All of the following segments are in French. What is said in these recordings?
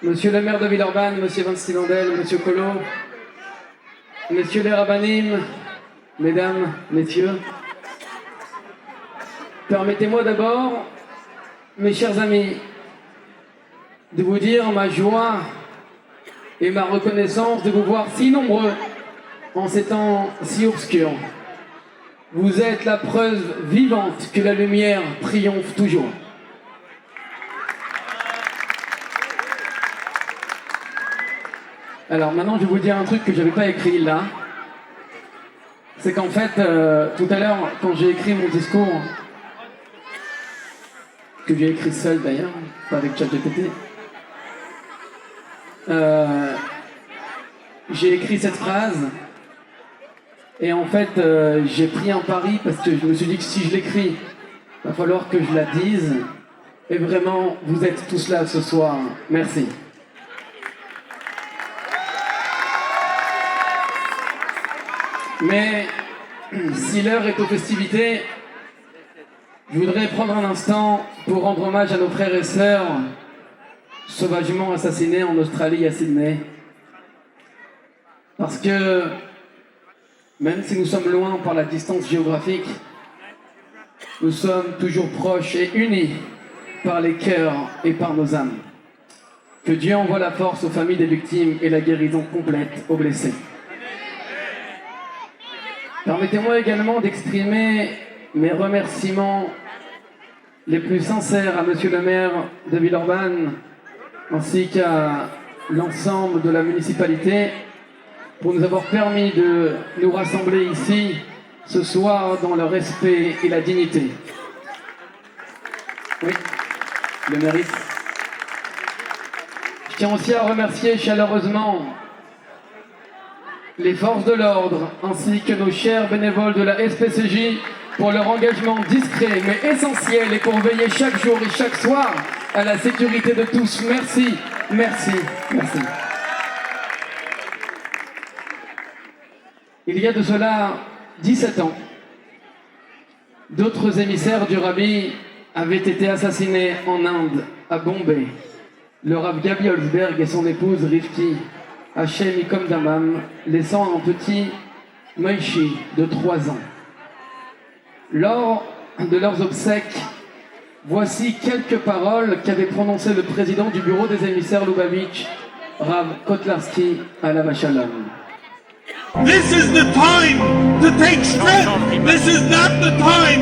Monsieur le maire de Villeurbanne, Monsieur Van Steenendel, Monsieur Collot, Messieurs les rabbinim, Mesdames, Messieurs, permettez-moi d'abord, mes chers amis, de vous dire ma joie et ma reconnaissance de vous voir si nombreux en ces temps si obscurs. Vous êtes la preuve vivante que la lumière triomphe toujours. Alors maintenant, je vais vous dire un truc que je n'avais pas écrit là. C'est qu'en fait, tout à l'heure, quand j'ai écrit mon discours, que j'ai écrit seul d'ailleurs, pas avec ChatGPT, j'ai écrit cette phrase, et en fait, j'ai pris un pari parce que je me suis dit que si je l'écris, il va falloir que je la dise. Et vraiment, vous êtes tous là ce soir. Merci. Mais si l'heure est aux festivités, je voudrais prendre un instant pour rendre hommage à nos frères et sœurs sauvagement assassinés en Australie à Sydney. Parce que même si nous sommes loin par la distance géographique, nous sommes toujours proches et unis par les cœurs et par nos âmes. Que Dieu envoie la force aux familles des victimes et la guérison complète aux blessés. Permettez-moi également d'exprimer mes remerciements les plus sincères à Monsieur le maire de Villeurbanne ainsi qu'à l'ensemble de la municipalité pour nous avoir permis de nous rassembler ici ce soir dans le respect et la dignité. Oui, le mérite. Je tiens aussi à remercier chaleureusement les forces de l'ordre, ainsi que nos chers bénévoles de la SPCJ pour leur engagement discret mais essentiel et pour veiller chaque jour et chaque soir à la sécurité de tous. Merci, merci, merci. Il y a de cela 17 ans, d'autres émissaires du Rabbi avaient été assassinés en Inde, à Bombay. Le Rav Gabi Holzberg et son épouse Rifki Hachem Ikom Damam, laissant un petit Moïchi de 3 ans. Lors de leurs obsèques, voici quelques paroles qu'avait prononcées le président du bureau des émissaires Lubavitch, Rav Kotlarski Alav Shalom. This is the time to take strength. This is not the time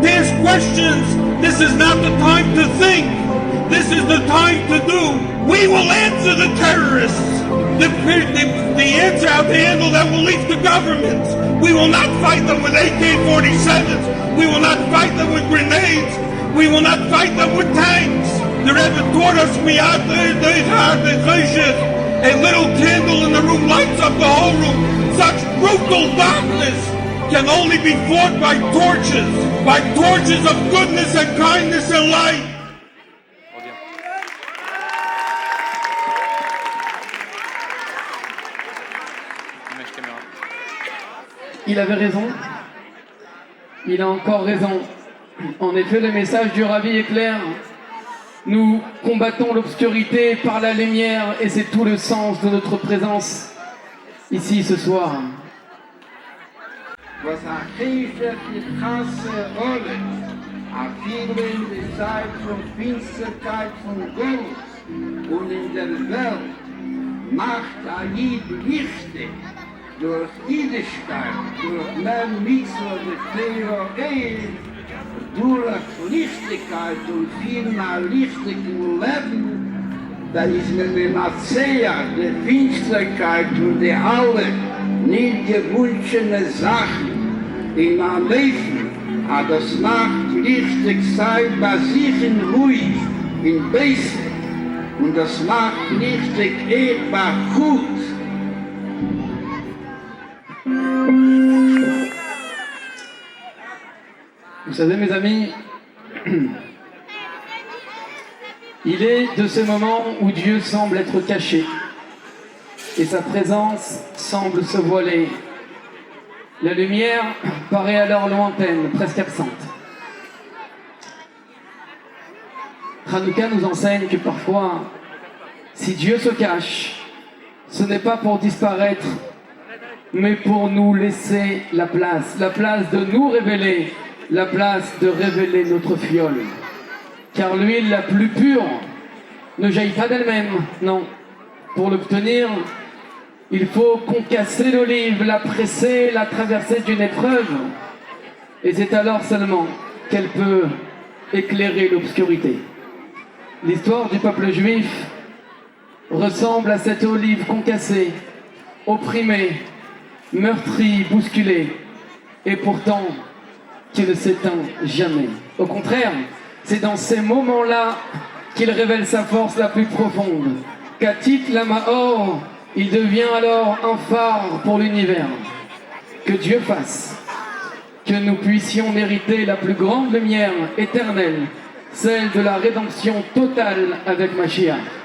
to ask questions. This is not the time to think. This is the time to do. We will answer the terrorists. The answer how to handle that will leave the governments. We will not fight them with AK-47s. We will not fight them with grenades. We will not fight them with tanks. The Rebbe taught us a little candle in the room lights up the whole room. Such brutal darkness can only be fought by torches of goodness and kindness and light. Il avait raison. Il a encore raison. En effet, le message du Rabbi est clair. Nous combattons l'obscurité par la lumière et c'est tout le sens de notre présence ici ce soir. Durch Jüdischkeit, durch mehr Mitzvah, durch Lichtigkeit und viel mehr lichtigen Leben, da ist mir die Mazea, die Finsterkeit und die alle nicht gewünschene Sachen in einem Leben, aber das macht richtig sein bei sich in ruhig, in Bese, und das macht richtig ehrbar gut. Vous savez, mes amis, il est de ces moments où Dieu semble être caché et sa présence semble se voiler. La lumière paraît alors lointaine, presque absente. Hanouka nous enseigne que parfois Si Dieu se cache, ce n'est pas pour disparaître, mais pour nous laisser la place de nous révéler, la place de révéler notre fiole. Car l'huile la plus pure ne jaillit pas d'elle-même, non. Pour l'obtenir, il faut concasser l'olive, la presser, la traverser d'une épreuve. Et c'est alors seulement qu'elle peut éclairer l'obscurité. L'histoire du peuple juif ressemble à cette olive concassée, opprimée, meurtrie, bousculée, et pourtant qui ne s'éteint jamais. Au contraire, c'est dans ces moments-là qu'il révèle sa force la plus profonde. Katit Lamahor, il devient alors un phare pour l'univers. Que Dieu fasse que nous puissions mériter la plus grande lumière éternelle, celle de la rédemption totale avec Mashiach.